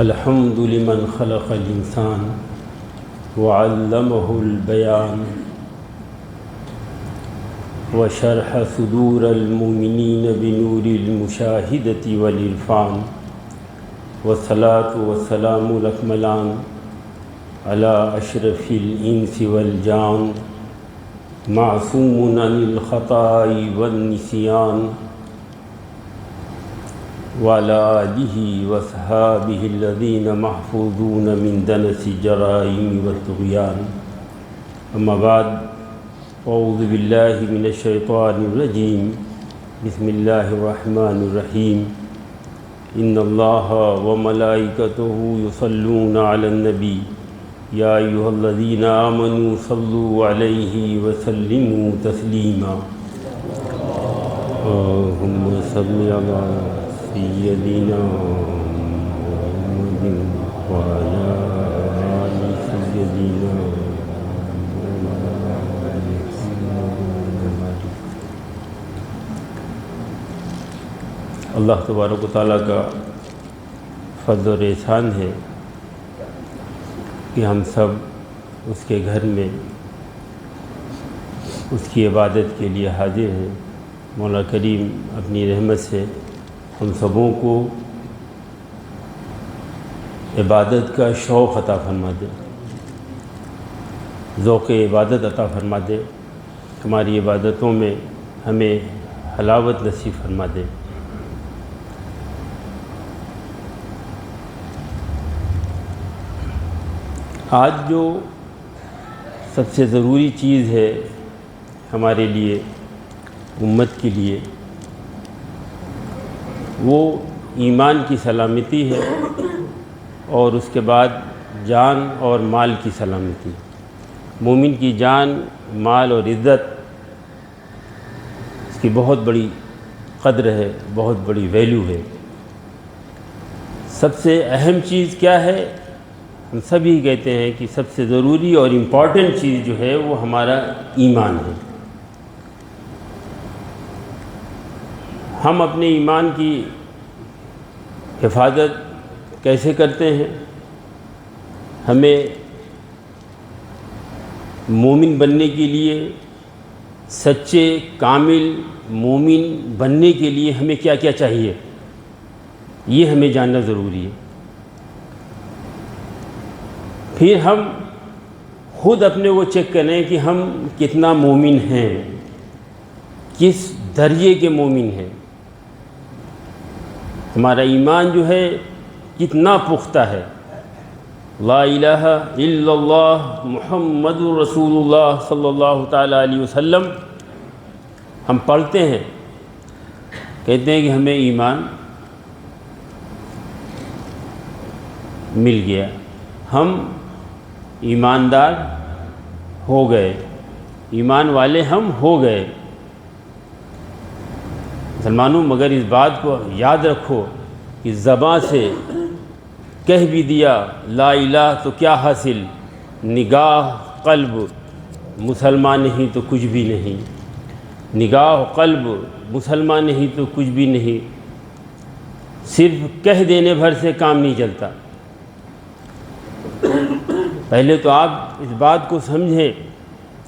الحمد لمن خلق الإنسان وعلمه البيان وشرح صدور المؤمنين بنور المشاهدة والعرفان والصلاة والسلام الأكملان على أشرف الإنس والجان معصوم عن الخطأ والنسيان وعلى آله وصحابه الذين محفوظون من دنس الجرائم والطغيان. أما بعد، أعوذ بالله من الشيطان الرجيم. بسم الله الرحمن الرحيم. إن الله وملائكته يصلون على النبي يا أيها الذين آمنوا صلوا عليه وسلموا تسليما. اللهم صل على سيدنا محمد وعلى آل سيدنا محمد. اللہ تبارک و تعالیٰ کا فضل اور احسان ہے کہ ہم سب اس کے گھر میں اس کی عبادت کے لیے حاضر ہیں. مولا کریم اپنی رحمت سے ہم سبوں کو عبادت کا شوق عطا فرما دے، ذوق عبادت عطا فرما دے، ہماری عبادتوں میں ہمیں حلاوت نصیب فرما دے. آج جو سب سے ضروری چیز ہے ہمارے لیے، امت کے لیے، وہ ایمان کی سلامتی ہے، اور اس کے بعد جان اور مال کی سلامتی. مومن کی جان، مال اور عزت، اس کی بہت بڑی قدر ہے، بہت بڑی ویلیو ہے. سب سے اہم چیز کیا ہے؟ ہم سبھی کہتے ہیں کہ سب سے ضروری اور امپورٹنٹ چیز جو ہے وہ ہمارا ایمان ہے. ہم اپنے ایمان کی حفاظت کیسے کرتے ہیں؟ ہمیں مومن بننے کے لیے، سچے کامل مومن بننے کے لیے ہمیں کیا کیا چاہیے، یہ ہمیں جاننا ضروری ہے. پھر ہم خود اپنے کو چیک کریں کہ ہم کتنا مومن ہیں، کس درجے کے مومن ہیں، ہمارا ایمان جو ہے کتنا پختہ ہے. لا الہ الا اللہ محمد رسول اللہ صلی اللہ تعالیٰ علیہ وسلم ہم پڑھتے ہیں، کہتے ہیں کہ ہمیں ایمان مل گیا، ہم ایماندار ہو گئے، ایمان والے ہم ہو گئے. مسلمانوں، مگر اس بات کو یاد رکھو کہ زباں سے کہہ بھی دیا لا الہ تو کیا حاصل، نگاہ قلب مسلمان نہیں تو کچھ بھی نہیں. نگاہ قلب مسلمان نہیں تو کچھ بھی نہیں. صرف کہہ دینے بھر سے کام نہیں چلتا. پہلے تو آپ اس بات کو سمجھیں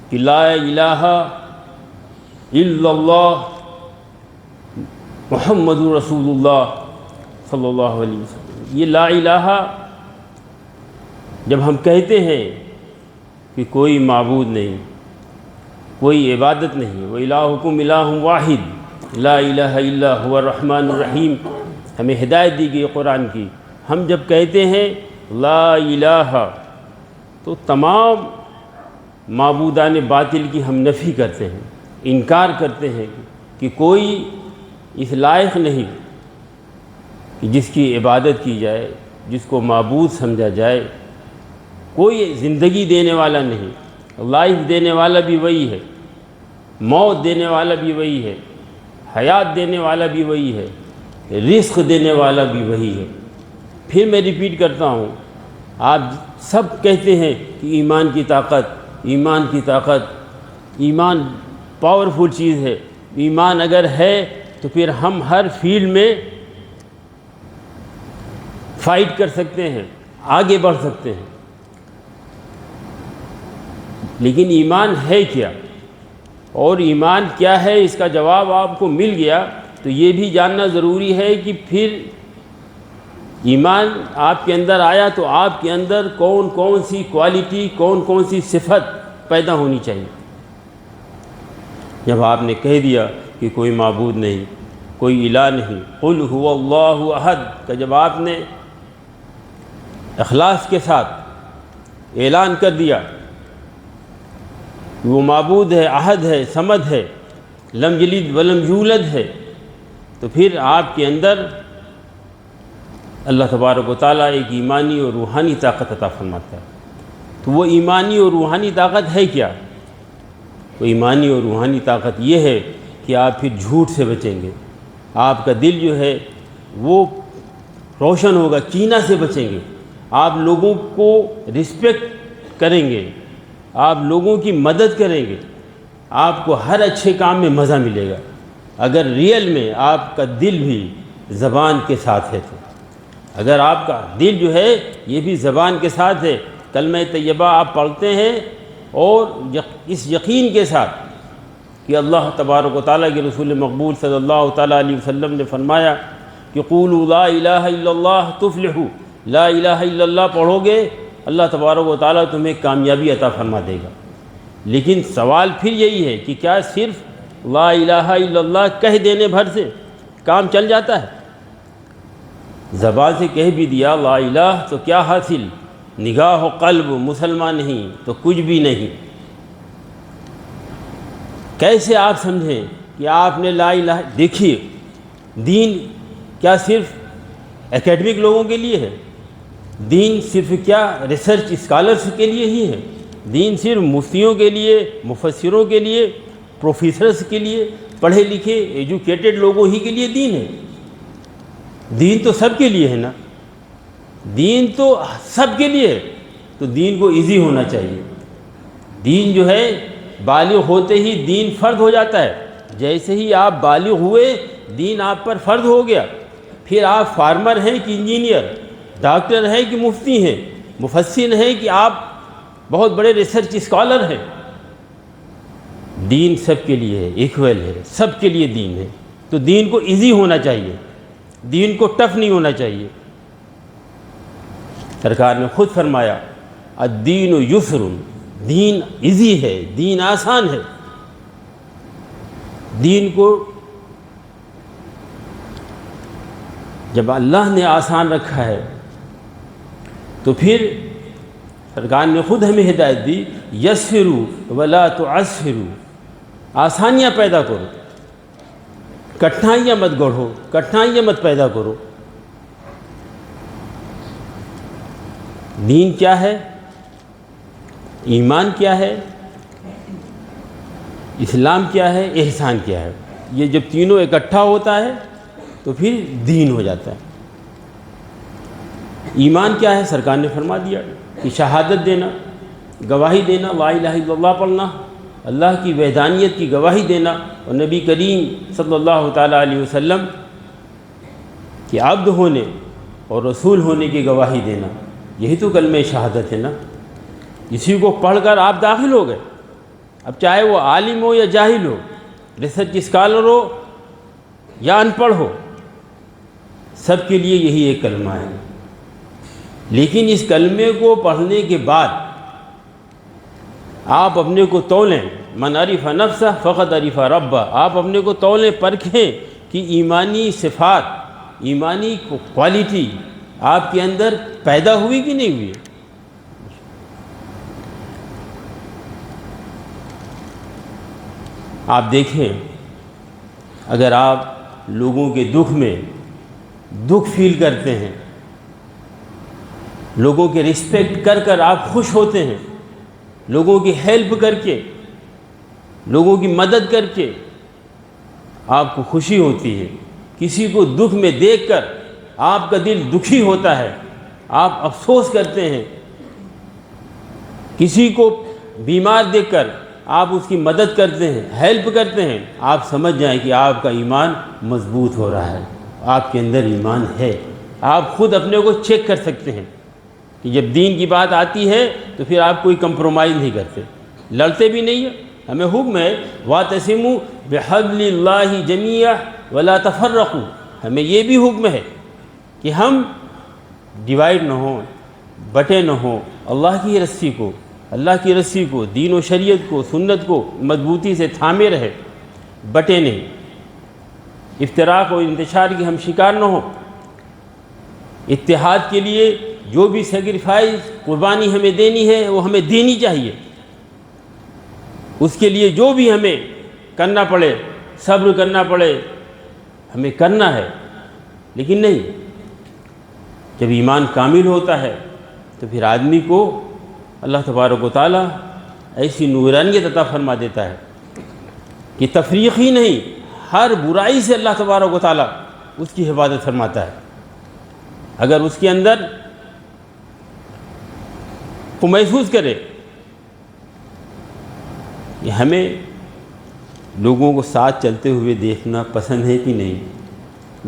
کہ لا الہ الا اللہ محمد رسول اللہ صلی اللہ علیہ وسلم. یہ لا الہ جب ہم کہتے ہیں کہ کوئی معبود نہیں، کوئی عبادت نہیں، وَإِلَٰهُكُمْ إِلَٰهٌ وَاحِدٌ لَا إِلَٰهَ إِلَّا هُوَ الرَّحْمَٰنُ الرَّحِيمُ، ہمیں ہدایت دی گئی قرآن کی. ہم جب کہتے ہیں لا الہ تو تمام معبودان باطل کی ہم نفی کرتے ہیں، انکار کرتے ہیں کہ کوئی اس لائق نہیں کہ جس کی عبادت کی جائے، جس کو معبود سمجھا جائے. کوئی زندگی دینے والا نہیں، لائف دینے والا بھی وہی ہے، موت دینے والا بھی وہی ہے، حیات دینے والا بھی وہی ہے، رزق دینے والا بھی وہی ہے. پھر میں ریپیٹ کرتا ہوں، آپ سب کہتے ہیں کہ ایمان کی طاقت، ایمان کی طاقت. ایمان پاورفل چیز ہے. ایمان اگر ہے تو پھر ہم ہر فیلڈ میں فائٹ کر سکتے ہیں، آگے بڑھ سکتے ہیں۔ لیکن ایمان ہے کیا، اور ایمان کیا ہے اس کا جواب آپ کو مل گیا، تو یہ بھی جاننا ضروری ہے کہ پھر ایمان آپ کے اندر آیا تو آپ کے اندر کون کون سی کوالٹی، کون کون سی صفت پیدا ہونی چاہیے۔ جب آپ نے کہہ دیا کہ کوئی معبود نہیں، کوئی الہ نہیں، قل هو اللہ احد کا جب آپ نے اخلاص کے ساتھ اعلان کر دیا کہ وہ معبود ہے، احد ہے، صمد ہے، لم یلد ولم یولد ہے، تو پھر آپ کے اندر اللہ تبارک و تعالیٰ ایک ایمانی اور روحانی طاقت عطا فرماتا ہے۔ تو وہ ایمانی اور روحانی طاقت ہے کیا؟ وہ ایمانی اور روحانی طاقت یہ ہے کہ آپ پھر جھوٹ سے بچیں گے، آپ کا دل جو ہے وہ روشن ہوگا، کینہ سے بچیں گے، آپ لوگوں کو رسپیکٹ کریں گے، آپ لوگوں کی مدد کریں گے، آپ کو ہر اچھے کام میں مزہ ملے گا اگر ریئل میں آپ کا دل بھی زبان کے ساتھ ہے تو۔ اگر آپ کا دل جو ہے یہ بھی زبان کے ساتھ ہے، کلمہ طیبہ آپ پڑھتے ہیں اور اس یقین کے ساتھ کہ اللہ تبارک و تعالیٰ کے رسول مقبول صلی اللہ تعالیٰ علیہ وسلم نے فرمایا کہ قولوا لا الہ الا اللہ تفلحوا، لا الہ الا اللہ پڑھو گے اللہ تبارک و تعالیٰ تمہیں کامیابی عطا فرما دے گا۔ لیکن سوال پھر یہی ہے کہ کیا صرف لا الہ الا اللہ کہہ دینے بھر سے کام چل جاتا ہے؟ زبان سے کہہ بھی دیا لا الہ تو کیا حاصل؟ نگاہ و قلب مسلمان نہیں تو کچھ بھی نہیں۔ کیسے آپ سمجھیں کہ آپ نے لا الہ؟ دیکھیے دین کیا صرف اکیڈمک لوگوں کے لیے ہے؟ دین صرف کیا ریسرچ اسکالرس کے لیے ہی ہے؟ دین صرف مفتیوں کے لیے، مفسروں کے لیے، پروفیسرز کے لیے، پڑھے لکھے ایجوکیٹڈ لوگوں ہی کے لیے دین ہے؟ دین تو سب کے لیے ہے نا، دین تو سب کے لیے ہے، تو دین کو ایزی ہونا چاہیے۔ دین جو ہے بالغ ہوتے ہی دین فرض ہو جاتا ہے، جیسے ہی آپ بالغ ہوئے دین آپ پر فرض ہو گیا۔ پھر آپ فارمر ہیں کہ انجینئر، ڈاکٹر ہیں کہ مفتی ہیں، مفسر ہیں کہ آپ بہت بڑے ریسرچ اسکالر ہیں، دین سب کے لیے ہے، ایکول ہے، سب کے لیے دین ہے۔ تو دین کو ایزی ہونا چاہیے، دین کو ٹف نہیں ہونا چاہیے۔ سرکار نے خود فرمایا الدین یسر، دین ایزی ہے، دین آسان ہے۔ دین کو جب اللہ نے آسان رکھا ہے تو پھر سرکار نے خود ہمیں ہدایت دی یسروا ولا تعسروا، آسانیاں پیدا کرو، کٹھنائیاں مت گڑھو، کٹھنائیاں مت پیدا کرو۔ دین کیا ہے؟ ایمان کیا ہے؟ اسلام کیا ہے؟ احسان کیا ہے؟ یہ جب تینوں اکٹھا ہوتا ہے تو پھر دین ہو جاتا ہے۔ ایمان کیا ہے؟ سرکار نے فرما دیا کہ شہادت دینا، گواہی دینا، لا الہ الا اللہ پڑھنا، اللہ کی وحدانیت کی گواہی دینا، اور نبی کریم صلی اللہ تعالیٰ علیہ وسلم کے عبد ہونے اور رسول ہونے کی گواہی دینا، یہی تو کلمہ شہادت ہے نا۔ اسی کو پڑھ کر آپ داخل ہو گئے، اب چاہے وہ عالم ہو یا جاہل ہو، ریسرچ اسکالر ہو یا ان پڑھ ہو، سب کے لیے یہی ایک کلمہ ہے۔ لیکن اس کلمے کو پڑھنے کے بعد آپ اپنے کو تولیں، من عرف نفسہ فقد عرف ربہ، آپ اپنے کو تولیں، پرکھیں کہ ایمانی صفات، ایمانی کوالٹی آپ کے اندر پیدا ہوئی کہ نہیں ہوئی۔ آپ دیکھیں اگر آپ لوگوں کے دکھ میں دکھ فیل کرتے ہیں، لوگوں کے رسپیکٹ کر کر آپ خوش ہوتے ہیں، لوگوں کی ہیلپ کر کے، لوگوں کی مدد کر کے آپ کو خوشی ہوتی ہے، کسی کو دکھ میں دیکھ کر آپ کا دل دکھی ہوتا ہے، آپ افسوس کرتے ہیں، کسی کو بیمار دیکھ کر آپ اس کی مدد کرتے ہیں، ہیلپ کرتے ہیں، آپ سمجھ جائیں کہ آپ کا ایمان مضبوط ہو رہا ہے، آپ کے اندر ایمان ہے۔ آپ خود اپنے کو چیک کر سکتے ہیں کہ جب دین کی بات آتی ہے تو پھر آپ کوئی کمپرومائز نہیں کرتے، لڑتے بھی نہیں ہیں۔ ہمیں حکم ہے وَاعْتَصِمُوا بِحَبْلِ اللَّهِ جَمِيعًا وَلَا تَفَرَّقُوا، ہمیں یہ بھی حکم ہے کہ ہم ڈیوائڈ نہ ہوں، بٹے نہ ہوں، اللہ کی رسی کو دین و شریعت کو سنت کو مضبوطی سے تھامے رہے، بٹے نہیں، افتراق و انتشار کی ہم شکار نہ ہوں۔ اتحاد کے لیے جو بھی سیکریفائز قربانی ہمیں دینی ہے وہ ہمیں دینی چاہیے، اس کے لیے جو بھی ہمیں کرنا پڑے، صبر کرنا پڑے، ہمیں کرنا ہے۔ لیکن نہیں، جب ایمان کامل ہوتا ہے تو پھر آدمی کو اللہ تبارک و تعالیٰ ایسی نورانیت عطا فرما دیتا ہے کہ تفریق ہی نہیں، ہر برائی سے اللہ تبارک و تعالیٰ اس کی حفاظت فرماتا ہے۔ اگر اس کے اندر کو محسوس کرے کہ ہمیں لوگوں کو ساتھ چلتے ہوئے دیکھنا پسند ہے کہ نہیں،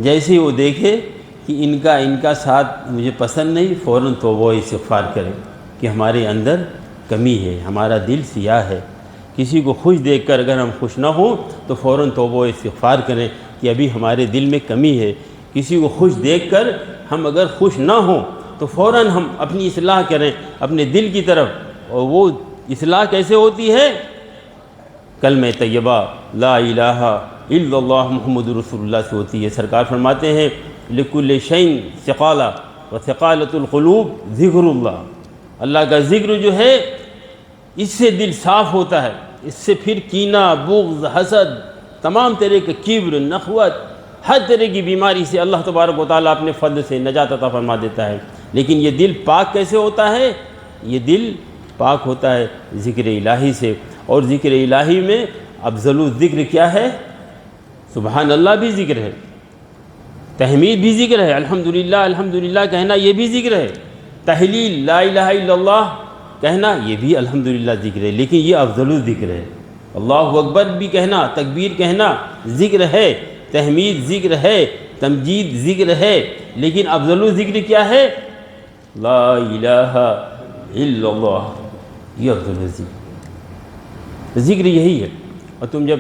جیسے وہ دیکھے کہ ان کا ساتھ مجھے پسند نہیں، فوراً توبہ و استغفار کرے کہ ہمارے اندر کمی ہے، ہمارا دل سیاہ ہے۔ کسی کو خوش دیکھ کر اگر ہم خوش نہ ہوں تو فوراً توبہ و استغفار کریں کہ ابھی ہمارے دل میں کمی ہے۔ کسی کو خوش دیکھ کر ہم اگر خوش نہ ہوں تو فوراً ہم اپنی اصلاح کریں اپنے دل کی طرف، اور وہ اصلاح کیسے ہوتی ہے؟ کلمہ طیبہ لا الہ الا اللہ محمد رسول اللہ سے ہوتی ہے۔ سرکار فرماتے ہیں لکل شیء ثقالہ وثقالۃ القلوب ذکر اللہ، اللہ کا ذکر جو ہے اس سے دل صاف ہوتا ہے، اس سے پھر کینہ، بغض، حسد، تمام طرح کے کبر، نخوت، ہر طرح کی بیماری سے اللہ تبارک و تعالیٰ اپنے فضل سے نجات عطا فرما دیتا ہے۔ لیکن یہ دل پاک کیسے ہوتا ہے؟ یہ دل پاک ہوتا ہے ذکر الہی سے، اور ذکر الہی میں افضل الذکر کیا ہے؟ سبحان اللہ بھی ذکر ہے، تحمید بھی ذکر ہے، الحمدللہ الحمدللہ کہنا یہ بھی ذکر ہے، تحلیل لا الہ الا اللہ کہنا یہ بھی الحمدللہ ذکر ہے، لیکن یہ افضل الذکر ہے۔ اللہ اکبر بھی کہنا، تکبیر کہنا ذکر ہے، تحمید ذکر ہے، تمجید ذکر ہے، لیکن افضل الذکر کیا ہے؟ لا الہ الا اللہ، یہ افضل الذکر، ذکر یہی ہے۔ اور تم جب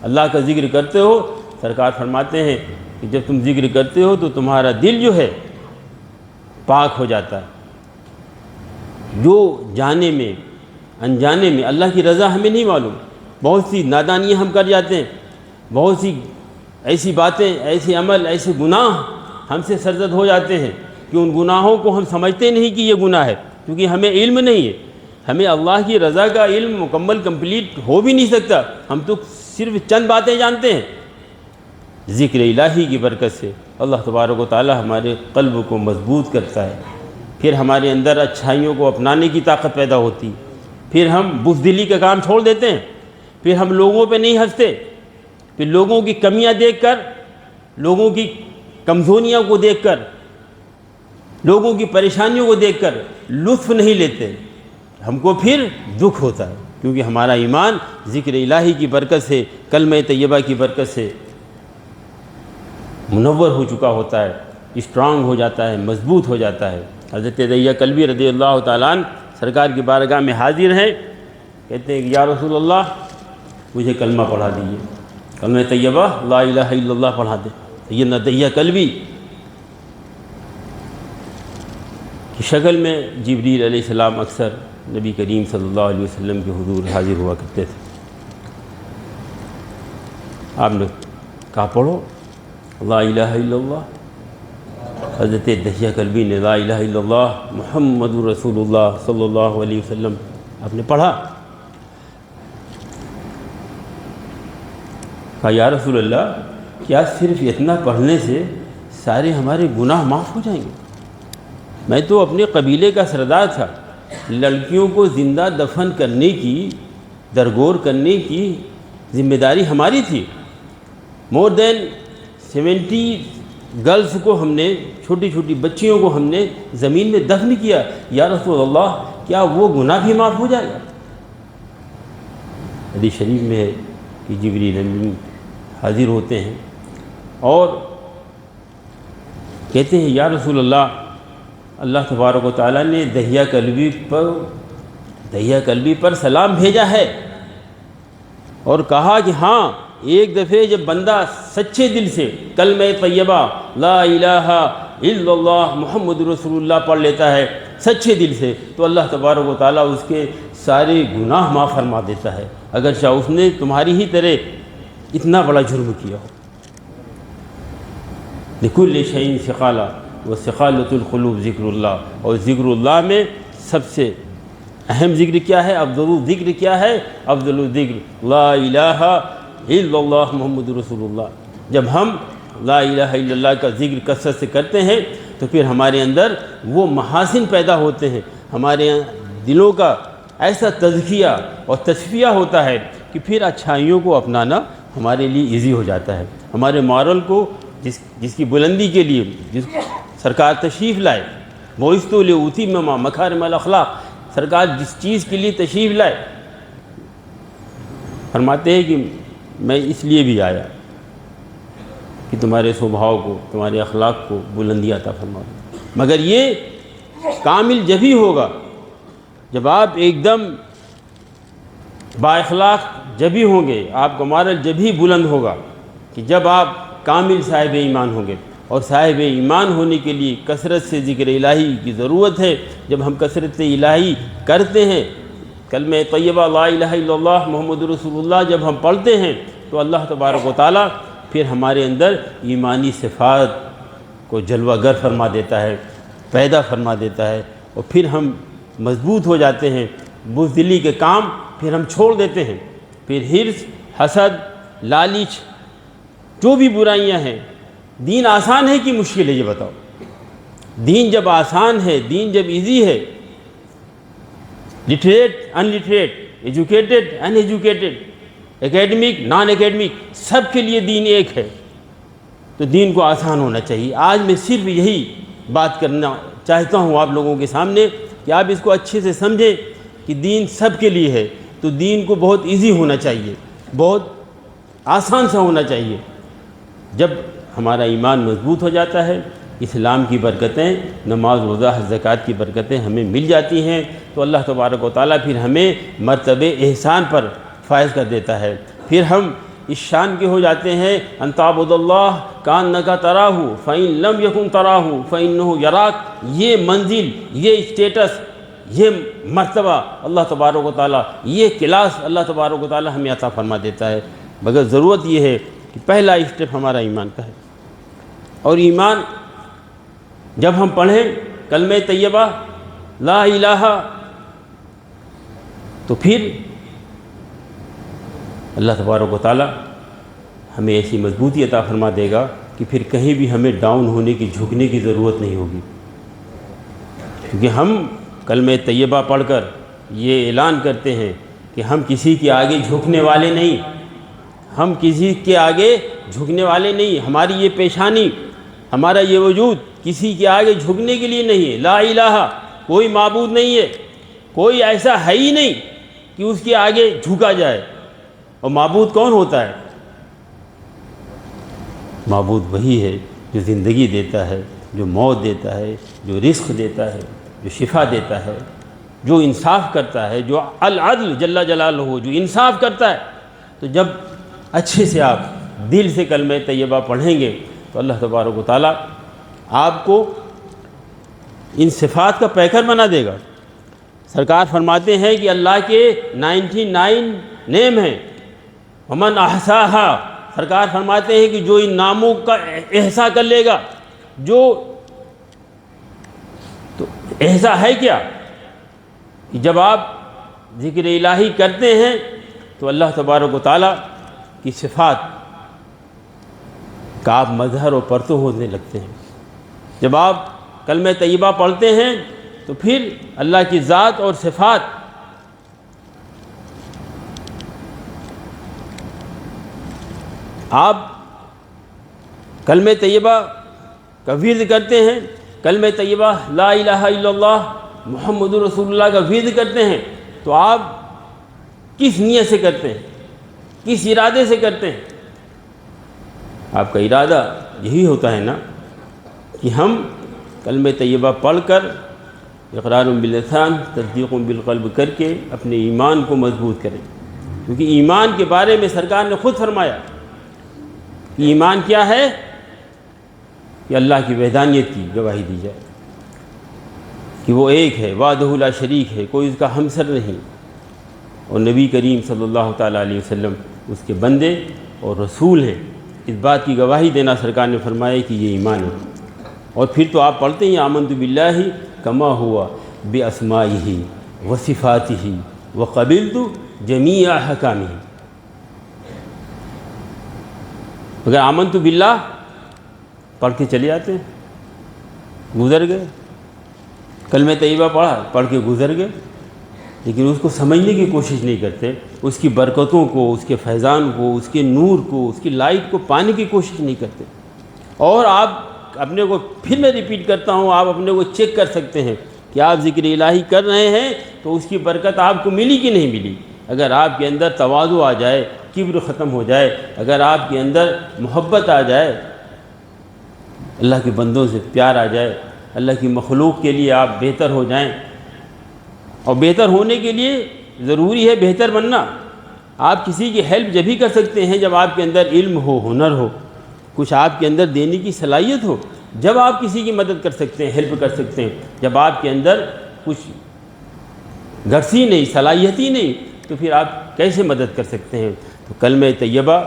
اللہ کا ذکر کرتے ہو، سرکار فرماتے ہیں کہ جب تم ذکر کرتے ہو تو تمہارا دل جو ہے پاک ہو جاتا ہے۔ جو جانے میں انجانے میں اللہ کی رضا ہمیں نہیں معلوم، بہت سی نادانیاں ہم کر جاتے ہیں، بہت سی ایسی باتیں، ایسے عمل، ایسے گناہ ہم سے سرزد ہو جاتے ہیں کہ ان گناہوں کو ہم سمجھتے نہیں کہ یہ گناہ ہے، کیونکہ ہمیں علم نہیں ہے۔ ہمیں اللہ کی رضا کا علم مکمل کمپلیٹ ہو بھی نہیں سکتا، ہم تو صرف چند باتیں جانتے ہیں۔ ذکر الہی کی برکت سے اللہ تبارک و تعالی ہمارے قلب کو مضبوط کرتا ہے، پھر ہمارے اندر اچھائیوں کو اپنانے کی طاقت پیدا ہوتی، پھر ہم بزدلی کا کام چھوڑ دیتے ہیں، پھر ہم لوگوں پہ نہیں ہنستے، پھر لوگوں کی کمیاں دیکھ کر، لوگوں کی کمزوریاں کو دیکھ کر، لوگوں کی پریشانیوں کو دیکھ کر لطف نہیں لیتے، ہم کو پھر دکھ ہوتا ہے، کیونکہ ہمارا ایمان ذکر الہی کی برکت سے، کلمہ طیبہ کی برکت سے منور ہو چکا ہوتا ہے، اسٹرانگ ہو جاتا ہے، مضبوط ہو جاتا ہے۔ حضرت دحیہ کلبی رضی اللہ تعالیٰ عنہ سرکار کی بارگاہ میں حاضر ہیں، کہتے ہیں کہ یا رسول اللہ مجھے کلمہ پڑھا دیجیے، کلمہ طیبہ لا الہ الا اللہ پڑھا دیں۔ سیدنا دحیہ کلبی کی شکل میں جبریل علیہ السلام اکثر نبی کریم صلی اللہ علیہ وسلم کے حضور حاضر ہوا کرتے تھے۔ آپ نے کہا پڑھو لا الہ الا اللہ، حضرت دحیہ کلبی نے لا الہ الا اللہ محمد رسول اللہ صلی اللہ علیہ وسلم آپ نے پڑھا۔ کہا یا رسول اللہ کیا صرف اتنا پڑھنے سے سارے ہمارے گناہ معاف ہو جائیں گے؟ میں تو اپنے قبیلے کا سردار تھا، لڑکیوں کو زندہ دفن کرنے کی، درگور کرنے کی ذمہ داری ہماری تھی، مور دین 70 گرلز کو ہم نے، چھوٹی چھوٹی بچیوں کو ہم نے زمین میں دفن کیا، یا رسول اللہ کیا وہ گناہ بھی معاف ہو جائے گا؟ حدیث شریف میں ہے کہ جبریل امین حاضر ہوتے ہیں اور کہتے ہیں یا رسول اللہ تبارک و تعالیٰ نے دہیا قلبی پر سلام بھیجا ہے اور کہا کہ ہاں ایک دفعہ جب بندہ سچے دل سے کلمہ طیبہ لا الہ الا اللہ محمد رسول اللہ پڑھ لیتا ہے سچے دل سے تو اللہ تبارک و تعالیٰ اس کے سارے گناہ معاف فرما دیتا ہے، اگرچہ اس نے تمہاری ہی طرح اتنا بڑا جرم کیا ہو۔ لکل شیء ثقالہ وثقالۃ القلوب ذکر اللہ، اور ذکر اللہ میں سب سے اہم ذکر کیا ہے، افضل الذکر کیا ہے، افضل الذکر لا الہ الا اللہ محمد رسول اللہ۔ جب ہم لا الہ الا اللہ کا ذکر کثرت سے کرتے ہیں تو پھر ہمارے اندر وہ محاسن پیدا ہوتے ہیں، ہمارے دلوں کا ایسا تزکیہ اور تصفیہ ہوتا ہے کہ پھر اچھائیوں کو اپنانا ہمارے لیے ایزی ہو جاتا ہے۔ ہمارے مورل کو جس کی بلندی کے لیے جس سرکار تشریف لائے، بعثت لأتمم مکارم الاخلاق، سرکار جس چیز کے لیے تشریف لائے فرماتے ہیں کہ میں اس لیے بھی آیا کہ تمہارے سبھاؤ کو، تمہارے اخلاق کو بلندی عطا فرما دوں۔ مگر یہ کامل جبھی ہوگا جب آپ ایک دم با اخلاق جبھی ہوں گے، آپ کا مورل جبھی بلند ہوگا کہ جب آپ کامل صاحب ایمان ہوں گے، اور صاحب ایمان ہونے کے لیے کثرت سے ذکر الہی کی ضرورت ہے۔ جب ہم کثرت الہی کرتے ہیں، کلمہ طیبہ لا الہ الا اللہ محمد رسول اللہ جب ہم پڑھتے ہیں تو اللہ تبارک و تعالیٰ پھر ہمارے اندر ایمانی صفات کو جلوہ گر فرما دیتا ہے، پیدا فرما دیتا ہے، اور پھر ہم مضبوط ہو جاتے ہیں۔ بزدلی کے کام پھر ہم چھوڑ دیتے ہیں، پھر حرص، حسد، لالچ، جو بھی برائیاں ہیں۔ دین آسان ہے کہ مشکل ہے یہ بتاؤ؟ دین جب آسان ہے، دین جب ایزی ہے، literate in literate, educated in educated, academic naan academic, سب کے لیے دین ایک ہے، تو دین کو آسان ہونا چاہیے۔ آج میں صرف یہی بات کرنا چاہتا ہوں آپ لوگوں کے سامنے کہ آپ اس کو اچھے سے سمجھیں کہ دین سب کے لیے ہے، تو دین کو بہت ایزی ہونا چاہیے، بہت آسان سا ہونا چاہیے۔ جب ہمارا ایمان مضبوط ہو جاتا ہے، اسلام کی برکتیں، نماز روزہ زکوٰۃ کی برکتیں ہمیں مل جاتی ہیں، تو اللہ تبارک و تعالیٰ پھر ہمیں مرتبہ احسان پر فائز کر دیتا ہے۔ پھر ہم اس شان کے ہو جاتے ہیں ان تعبد اللہ کانک تراہ فإن لم یکن تراہ فإنہ یراک۔ یہ منزل، یہ اسٹیٹس، یہ مرتبہ اللہ تبارک و تعالیٰ، یہ کلاس اللہ تبارک و تعالیٰ ہمیں عطا فرما دیتا ہے، مگر ضرورت یہ ہے کہ پہلا اسٹیپ ہمارا ایمان کا ہے۔ اور ایمان جب ہم پڑھیں کلمہ طیبہ لا الہ، تو پھر اللہ تبارک و تعالیٰ ہمیں ایسی مضبوطی عطا فرما دے گا کہ پھر کہیں بھی ہمیں ڈاؤن ہونے کی، جھکنے کی ضرورت نہیں ہوگی، کیونکہ ہم کلمہ طیبہ پڑھ کر یہ اعلان کرتے ہیں کہ ہم کسی کے آگے جھکنے والے نہیں، ہم کسی کے آگے جھکنے والے نہیں، ہماری یہ پیشانی، ہمارا یہ وجود کسی کے آگے جھکنے کے لیے نہیں ہے۔ لا الہ، کوئی معبود نہیں ہے، کوئی ایسا ہے ہی نہیں کہ اس کے آگے جھکا جائے۔ اور معبود کون ہوتا ہے؟ معبود وہی ہے جو زندگی دیتا ہے، جو موت دیتا ہے، جو رزق دیتا ہے، جو شفا دیتا ہے، جو انصاف کرتا ہے، جو العدل جل جلالہ ہو، جو انصاف کرتا ہے۔ تو جب اچھے سے آپ دل سے کلمہ طیبہ پڑھیں گے تو اللہ تبارک و تعالیٰ آپ کو ان صفات کا پیکر بنا دے گا۔ سرکار فرماتے ہیں کہ اللہ کے 99 نیم ہیں، ومن احصاہا، سرکار فرماتے ہیں کہ جو ان ناموں کا احصاء کر لے گا، جو تو احصاء ہے کیا کہ جب آپ ذکر الہی کرتے ہیں تو اللہ تبارک و تعالیٰ کی صفات کا آپ مظہر و پرتو ہونے لگتے ہیں۔ جب آپ کلمہ طیبہ پڑھتے ہیں تو پھر اللہ کی ذات اور صفات آپ کلمہ طیبہ کا ورد کرتے ہیں، کلمہ طیبہ لا الہ الا اللہ محمد رسول اللہ کا ورد کرتے ہیں، تو آپ کس نیت سے کرتے ہیں، کس ارادے سے کرتے ہیں؟ آپ کا ارادہ یہی ہوتا ہے نا کہ ہم کلمہ طیبہ پڑھ کر اقرار باللسان تصدیق بالقلب کر کے اپنے ایمان کو مضبوط کریں، کیونکہ ایمان کے بارے میں سرکار نے خود فرمایا کہ ایمان کیا ہے، کہ اللہ کی وحدانیت کی گواہی دی جائے کہ وہ ایک ہے، وحدہ لا شریک ہے، کوئی اس کا ہمسر نہیں، اور نبی کریم صلی اللہ تعالیٰ علیہ وسلم اس کے بندے اور رسول ہیں۔ اس بات کی گواہی دینا سرکار نے فرمایا کہ یہ ایمان ہے۔ اور پھر تو آپ پڑھتے ہیں آمنت باللہ کما ہوا باسمائہ وصفاتہ وقبلت جمیع احکامہ۔ اگر آمنت باللہ پڑھ کے چلے آتے ہیں، گزر گئے، کلمہ طیبہ پڑھ کے گزر گئے، لیکن اس کو سمجھنے کی کوشش نہیں کرتے، اس کی برکتوں کو، اس کے فیضان کو، اس کے نور کو، اس کی لائٹ کو پانے کی کوشش نہیں کرتے۔ اور آپ اپنے کو، پھر میں ریپیٹ کرتا ہوں، آپ اپنے کو چیک کر سکتے ہیں کہ آپ ذکر الہی کر رہے ہیں تو اس کی برکت آپ کو ملی کہ نہیں ملی۔ اگر آپ کے اندر تواضع آ جائے، کبر ختم ہو جائے، اگر آپ کے اندر محبت آ جائے، اللہ کے بندوں سے پیار آ جائے، اللہ کی مخلوق کے لیے آپ بہتر ہو جائیں، اور بہتر ہونے کے لیے ضروری ہے بہتر بننا۔ آپ کسی کی ہیلپ جب ہی کر سکتے ہیں جب آپ کے اندر علم ہو، ہنر ہو، کچھ آپ کے اندر دینے کی صلاحیت ہو، جب آپ کسی کی مدد کر سکتے ہیں، ہیلپ کر سکتے ہیں۔ جب آپ کے اندر کچھ غرض ہی نہیں، صلاحیت ہی نہیں، تو پھر آپ کیسے مدد کر سکتے ہیں؟ تو کلمہ طیبہ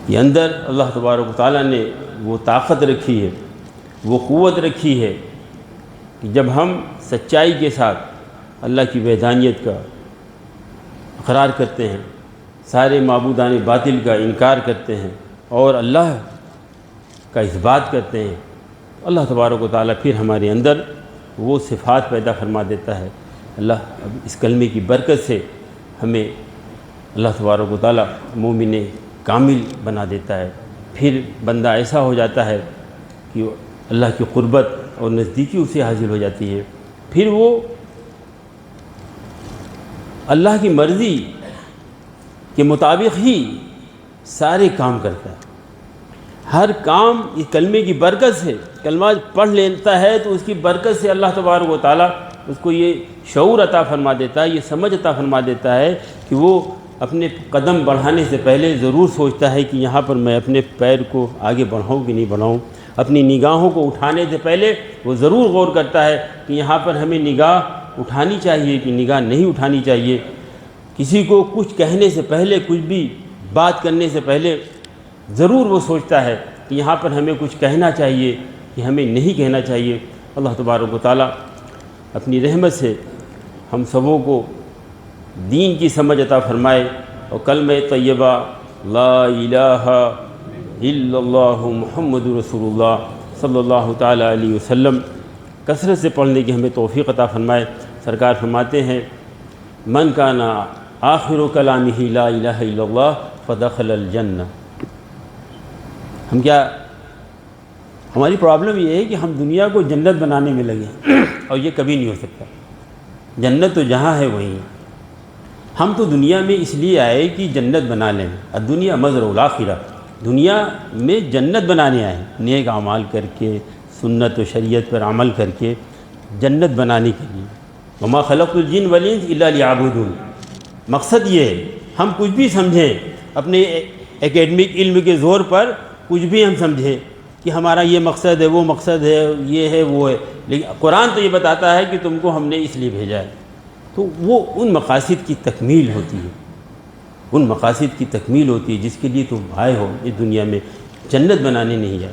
کے اندر اللہ تبارک و تعالیٰ نے وہ طاقت رکھی ہے، وہ قوت رکھی ہے کہ جب ہم سچائی کے ساتھ اللہ کی وحدانیت کا اقرار کرتے ہیں، سارے معبودان باطل کا انکار کرتے ہیں اور اللہ کا اثبات کرتے ہیں، اللہ تبارک و تعالیٰ پھر ہمارے اندر وہ صفات پیدا فرما دیتا ہے۔ اللہ اب اس کلمے کی برکت سے ہمیں اللہ تبارک و تعالیٰ مومن کامل بنا دیتا ہے۔ پھر بندہ ایسا ہو جاتا ہے کہ اللہ کی قربت اور نزدیکی اسے حاصل ہو جاتی ہے، پھر وہ اللہ کی مرضی کے مطابق ہی سارے کام کرتا ہے۔ ہر کام اس کلمے کی برکت سے، کلمہ پڑھ لیتا ہے تو اس کی برکت سے اللہ تبارک و تعالیٰ اس کو یہ شعور عطا فرما دیتا ہے، یہ سمجھ عطا فرما دیتا ہے کہ وہ اپنے قدم بڑھانے سے پہلے ضرور سوچتا ہے کہ یہاں پر میں اپنے پیر کو آگے بڑھاؤں کہ نہیں بڑھاؤں۔ اپنی نگاہوں کو اٹھانے سے پہلے وہ ضرور غور کرتا ہے کہ یہاں پر ہمیں نگاہ اٹھانی چاہیے کہ نگاہ نہیں اٹھانی چاہیے۔ کسی کو کچھ کہنے سے پہلے، کچھ بھی بات کرنے سے پہلے ضرور وہ سوچتا ہے کہ یہاں پر ہمیں کچھ کہنا چاہیے کہ ہمیں نہیں کہنا چاہیے۔ اللہ تبارک و تعالیٰ اپنی رحمت سے ہم سبوں کو دین کی سمجھ عطا فرمائے، اور کلمہ طیبہ لا الہ الا اللہ محمد رسول اللہ صلی اللہ تعالیٰ علیہ وسلم کثرت سے پڑھنے کی ہمیں توفیق عطا فرمائے۔ سرکار فرماتے ہیں من کان آخر کلامہ لا الہ الا اللہ فدخل الجنہ۔ ہماری پرابلم یہ ہے کہ ہم دنیا کو جنت بنانے میں لگے اور یہ کبھی نہیں ہو سکتا۔ جنت تو جہاں ہے وہیں ہے۔ ہم تو دنیا میں اس لیے آئے کہ جنت بنا لیں، الدنیا مزرع الآخرہ، دنیا میں جنت بنانے آئے، نیک اعمال کر کے، سنت و شریعت پر عمل کر کے جنت بنانے کے لیے۔ وما خلقت الجن والانس الا لیعبدون۔ مقصد یہ ہے، ہم کچھ بھی سمجھیں، اپنے ایکیڈمک علم کے زور پر کچھ بھی ہم سمجھیں کہ ہمارا یہ مقصد ہے، وہ مقصد ہے، یہ ہے، وہ ہے، لیکن قرآن تو یہ بتاتا ہے کہ تم کو ہم نے اس لیے بھیجا ہے۔ تو وہ ان مقاصد کی تکمیل ہوتی ہے، ان مقاصد کی تکمیل ہوتی ہے جس کے لیے تم آئے ہو اس دنیا میں۔ جنت بنانے نہیں آئے،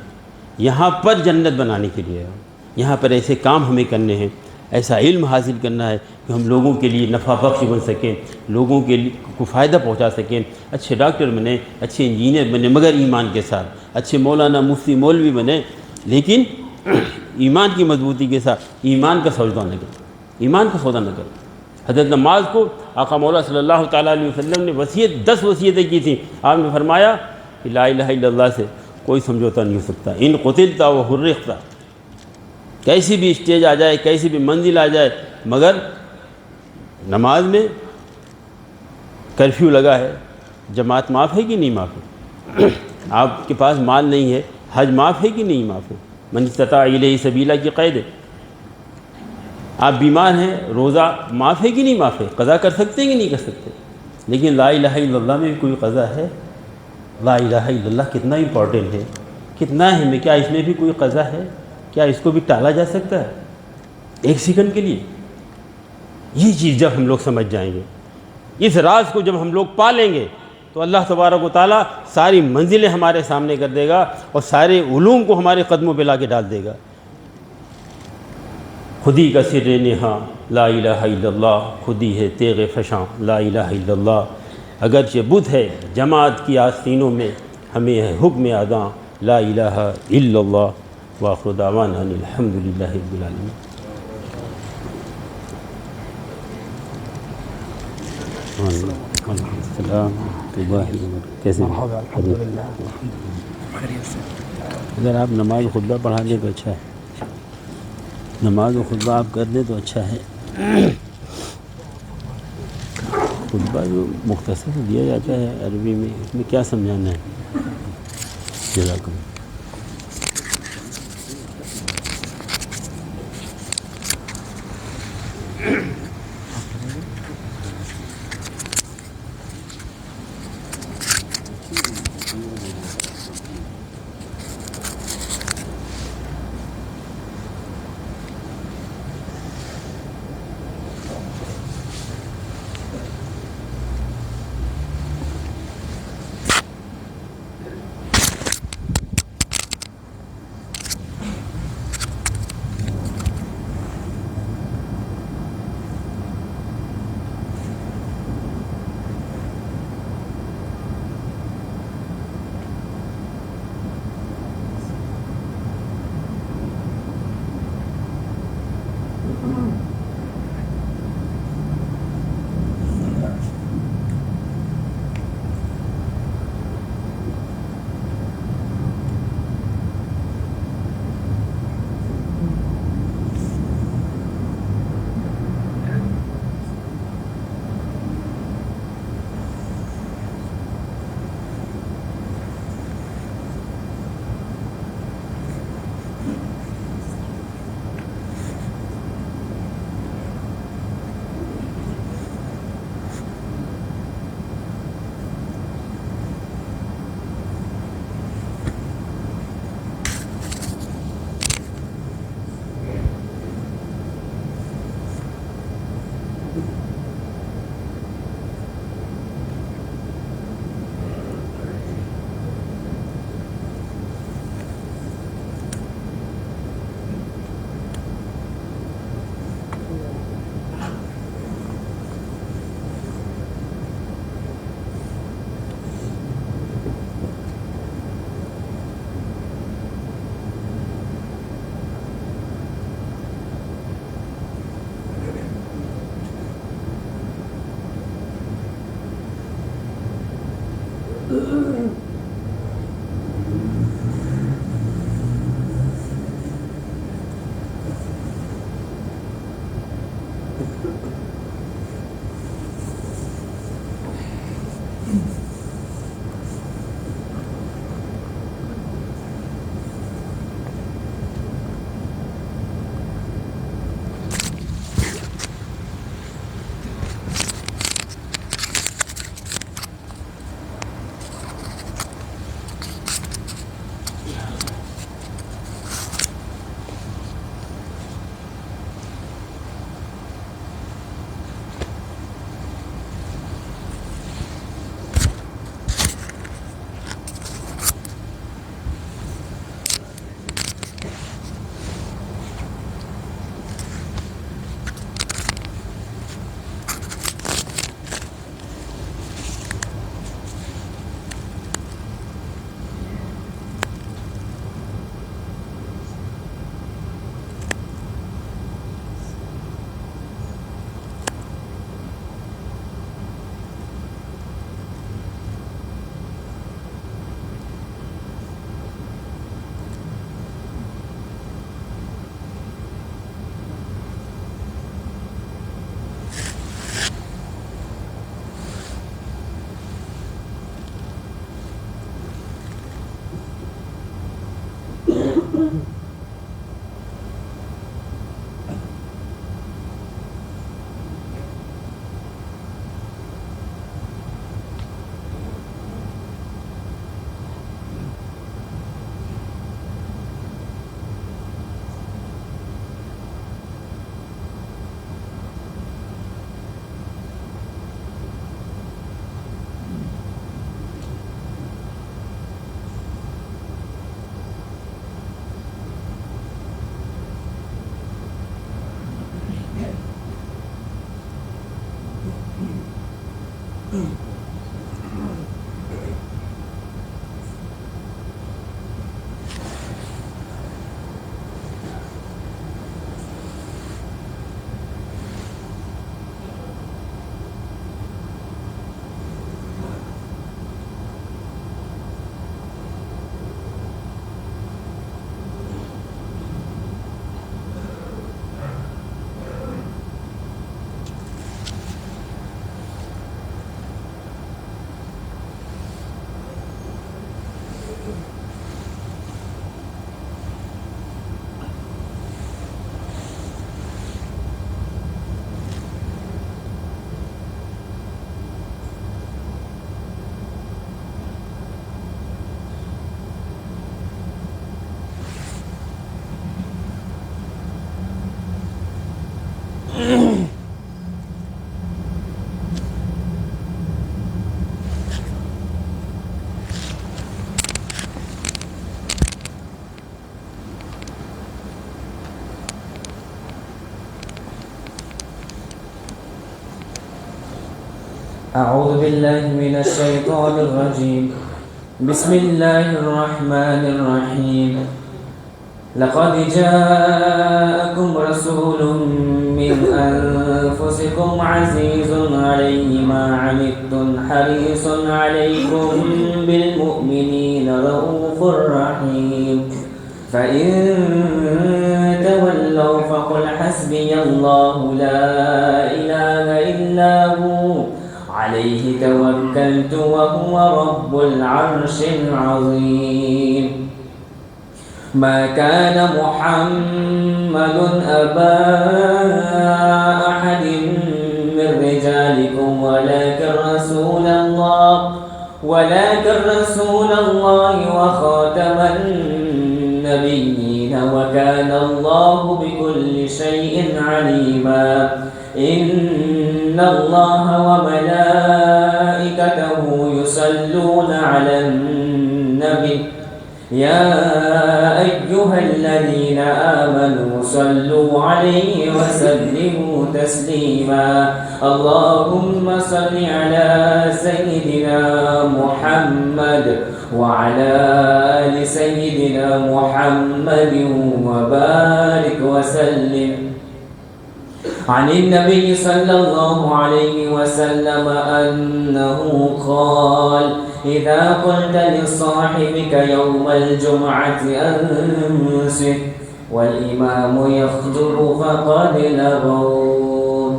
یہاں پر جنت بنانے کے لیے آئے ہو۔ یہاں پر ایسے کام ہمیں کرنے ہیں، ایسا علم حاصل کرنا ہے کہ ہم لوگوں کے لیے نفع بخش بن سکیں، لوگوں کے لیے کو فائدہ پہنچا سکیں، اچھے ڈاکٹر بنیں، اچھے انجینئر بنیں، مگر ایمان کے ساتھ، اچھے مولانا مفتی مولوی بنیں، لیکن ایمان کی مضبوطی کے ساتھ۔ ایمان کا سودا نہ کریں، ایمان کا سودا نہ کریں۔ حضرت نماز کو آقا مولا صلی اللہ تعالیٰ علیہ وسلم نے 10 وصیتیں کی تھیں۔ آپ نے فرمایا کہ لا الہ الا اللہ سے کوئی سمجھوتا نہیں ہو سکتا، ان قتلت و حرقت، کیسی بھی اسٹیج آ جائے، کیسی بھی منزل آ جائے، مگر نماز میں کرفیو لگا ہے، جماعت معاف ہے کہ نہیں معاف ہے؟ آپ کے پاس مال نہیں ہے، حج معاف ہے کہ نہیں معاف ہے؟ من استطاع الیہ سبیلا کی قید ہے۔ آپ بیمار ہیں، روزہ معاف ہے کہ نہیں معاف ہے؟ قضا کر سکتے ہیں کہ نہیں کر سکتے؟ لیکن لا الہ الا اللہ میں بھی کوئی قضا ہے؟ لا الہ الا اللہ کتنا امپورٹنٹ ہے، کتنا اہم ہے، کیا اس میں بھی کوئی قضا ہے؟ کیا اس کو بھی ٹالا جا سکتا ہے ایک سیکنڈ کے لیے؟ یہ چیز جب ہم لوگ سمجھ جائیں گے، اس راز کو جب ہم لوگ پالیں گے، تو اللہ تبارک و تعالیٰ ساری منزلیں ہمارے سامنے کر دے گا اور سارے علوم کو ہمارے قدموں پہ لا کے ڈال دے گا۔ خودی کا سر نہاں لا الہ الا اللہ، خودی ہے تیغ فشاں لا الہ الا اللہ، اگرچہ بت ہے جماعت کی آستینوں میں، ہمیں ہے حکم اذاں لا الہ الا اللہ۔ وآخر دعوانا ان الحمد للہ رب العالمین۔ السلام کیسے اگر آپ نماز و خطبہ پڑھا دیں تو اچھا ہے، نماز و خطبہ آپ کر دیں تو اچھا ہے۔ خطبہ جو مختصر سے دیا جاتا ہے عربی میں، اس میں کیا سمجھانا ہے؟ جزاک اللہ۔ أعوذ بالله من الشيطان الرجيم. بسم الله الرحمن الرحيم. لقد جاءكم رسول من أنفسكم عزيز عليه ما عنتم حريص عليكم بالمؤمنين رؤوف رحيم. فإن تولوا فقل حسبي الله لا إله إلا هو عليه توكلت وهو رب العرش العظيم. ما كان محمد أبا أحد من رجالكم ولكن رسول الله وخاتم النبيين وكان الله بكل شيء عليما. إن الله وملائكته يصلون على النبي يا أيها الذين آمنوا صلوا عليه وسلموا تسليما. اللهم صل على سيدنا محمد وعلى آل سيدنا محمد وبارك وسلم. عن النبي صلى الله عليه وسلم أنه قال: إذا قلت لصاحبك يوم الجمعة أنصت والإمام يخطب فقد لغوا.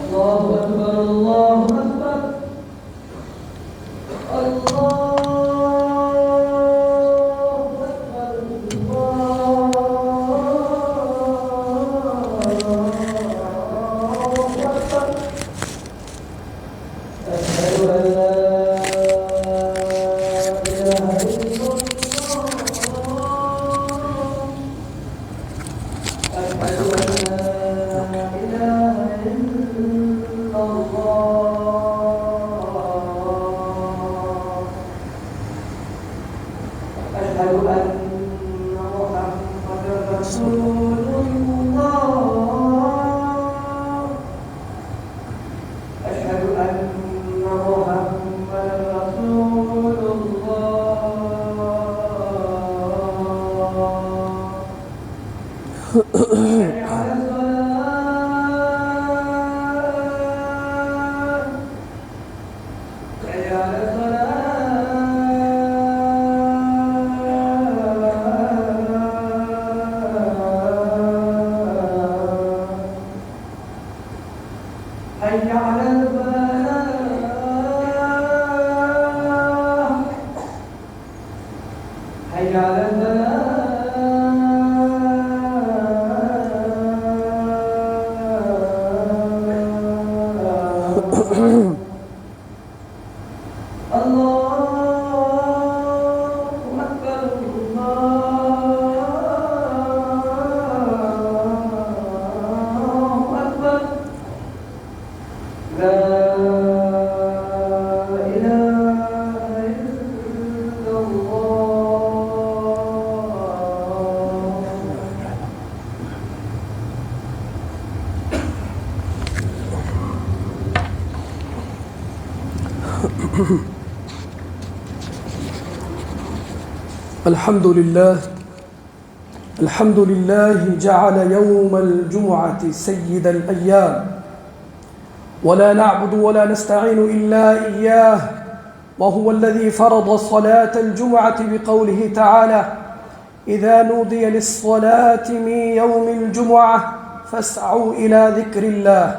الله أكبر الله أكبر الحمد لله جعل يوم الجمعة سيد الأيام، ولا نعبد ولا نستعين إلا إياه، وهو الذي فرض صلاة الجمعة بقوله تعالى: إذا نودي للصلاة من يوم الجمعة فاسعوا إلى ذكر الله.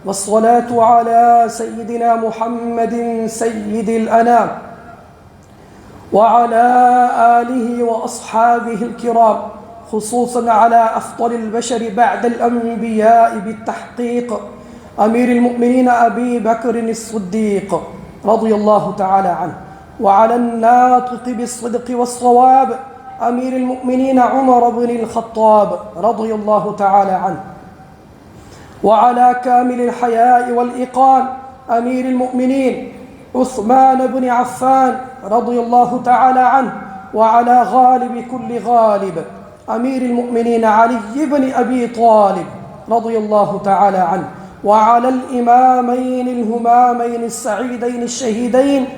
والصلاة على سيدنا محمد سيد الأنام وعلى آله وأصحابه الكرام، خصوصا على أفضل البشر بعد الأنبياء بالتحقيق أمير المؤمنين أبي بكر الصديق رضي الله تعالى عنه، وعلى الناطق بالصدق والصواب أمير المؤمنين عمر بن الخطاب رضي الله تعالى عنه، وعلى كامل الحياء والإيقان أمير المؤمنين عثمان بن عفان رضي الله تعالى عنه، وعلى غالب كل غالب أمير المؤمنين علي بن أبي طالب رضي الله تعالى عنه، وعلى الإمامين الهمامين السعيدين الشهيدين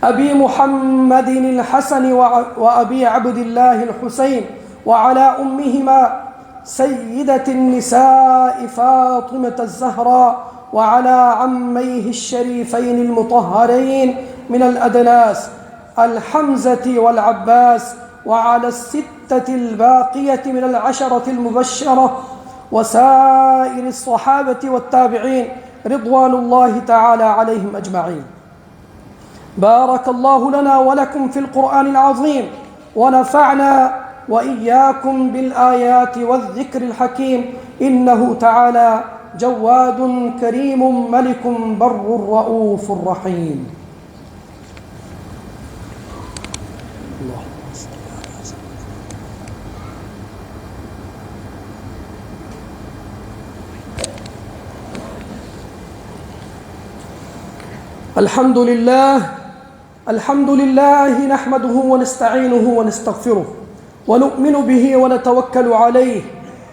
أبي محمد الحسن وأبي عبد الله الحسين، وعلى أمهما سيدة النساء فاطمة الزهراء، وعلى عميه الشريفين المطهرين من الأدناس الحمزة والعباس، وعلى الستة الباقية من العشرة المبشرة، وسائر الصحابة والتابعين رضوان الله تعالى عليهم أجمعين. بارك الله لنا ولكم في القرآن العظيم، ونفعنا وإياكم بالآيات والذكر الحكيم، إنه تعالى جواد كريم ملك بر رؤوف رحيم. الحمد لله نحمده ونستعينه ونستغفره ونؤمن به ونتوكل عليه،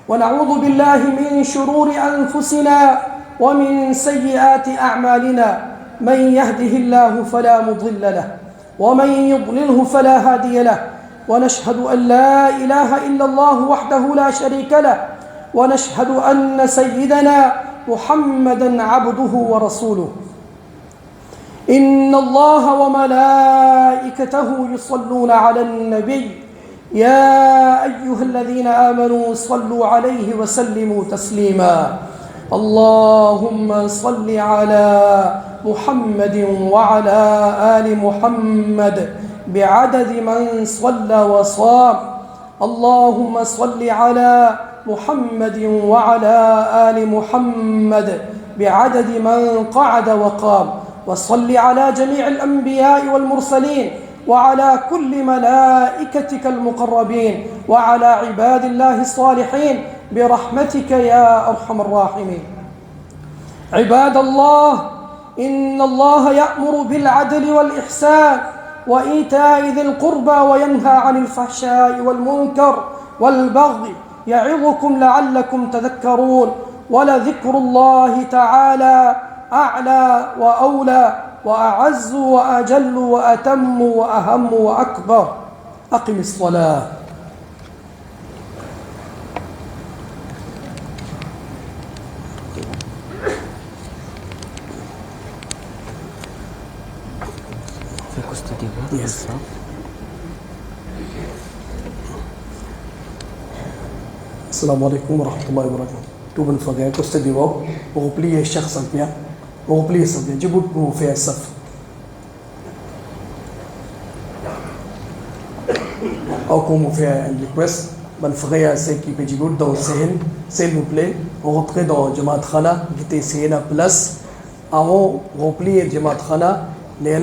ونعوذ بالله من شرور أنفسنا ومن سيئات أعمالنا، من يهده الله فلا مضل له ومن يضلله فلا هادي له، ونشهد أن لا إله إلا الله وحده لا شريك له، ونشهد أن سيدنا محمدا عبده ورسوله. إن الله وملائكته يصلون على النبي، يا أيها الذين آمنوا صلوا عليه وسلموا تسليما. اللهم صل على محمد وعلى آل محمد بعدد من صلى وصام. اللهم صل على محمد وعلى آل محمد بعدد من قعد وقام، وصل على جميع الأنبياء والمرسلين، وعلى كل ملائكتك المقربين، وعلى عباد الله الصالحين برحمتك يا أرحم الراحمين. عباد الله، إن الله يأمر بالعدل والإحسان وإيتاء ذي القربى، وينهى عن الفحشاء والمنكر والبغي، يعظكم لعلكم تذكرون. ولذكر الله تعالى أعلى وأولى وأعز وأجل وأتم وأهم وأكبر. أقم الصلاة. Yes. Assalamu alaikum wa rahmatullahi wa barakatuh. Tu ben faga questo di vo, o plie shakhs alpia, o plie sabia jibut no fi asaf. Au comme fait un request, ben faga c'est qui peut jibut dans sehen, s'il vous plaît, rentrez dans Jamaat Khana, qui était c'est la place, avant remplir Jamaat Khana, les